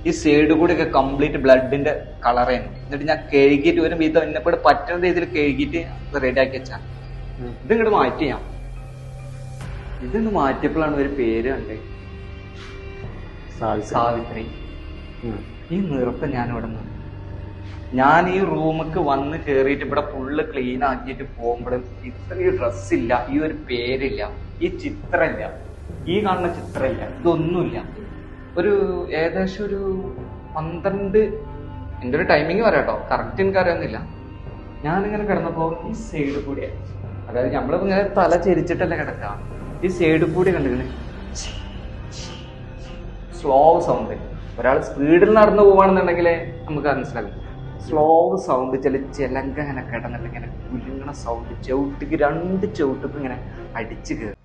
ഈ സൈഡ് കൂടെ ഒക്കെ കംപ്ലീറ്റ് ബ്ലഡിന്റെ കളറായിരുന്നു. എന്നിട്ട് ഞാൻ കഴുകിയിട്ട് ഒരു വിധം എന്നെപ്പോട് പറ്റുന്ന രീതിയിൽ കഴുകിയിട്ട് റെഡിയാക്കി വെച്ചാ ഇതിങ്ങോട്ട് മാറ്റി ഞാൻ ഇതൊന്ന് മാറ്റിയപ്പോഴാണ് ഒരു പേര് കണ്ടേ, സാവിത്രി. ഈ നൃത്തം ഞാൻ ഇവിടെ നിന്ന് ഞാൻ ഈ റൂമിക്ക് വന്ന് കേറിയിട്ട് ഇവിടെ ഫുള്ള് ക്ലീൻ ആക്കിയിട്ട് പോകുമ്പോഴും ഇത്രയും ഡ്രസ്സില്ല, ഈ ഒരു പേരില്ല, ഈ ചിത്രമില്ല, ഈ കാണുന്ന ചിത്രമില്ല, ഇതൊന്നുമില്ല. ഒരു ഏകദേശം ഒരു 12 എൻ്റെ ഒരു ടൈമിങ് പറയാട്ടോ, കറക്റ്റ് എനിക്ക് അറിയാവുന്നില്ല. ഞാനിങ്ങനെ കിടന്നപ്പോ ഈ സൈഡ് കൂടെ, അതായത് നമ്മളിപ്പോ ഇങ്ങനെ തല ചെരിച്ചിട്ടല്ല കിടക്കുക, ഈ സൈഡ് കൂടി കണ്ടിങ്ങനെ സ്ലോ സൗണ്ട്. ഒരാൾ സ്പീഡിൽ നടന്നു പോവാണെന്നുണ്ടെങ്കിൽ നമുക്ക് മനസ്സിലാകും. സ്ലോ സൗണ്ട്, ചിലങ്ക ഇങ്ങനെ കിടന്നിട്ട് ഇങ്ങനെ കുലുങ്ങണ സൗണ്ട്, ചവിട്ടിക്ക് 2 ചവിട്ടിക്ക് ഇങ്ങനെ അടിച്ചു കയറും.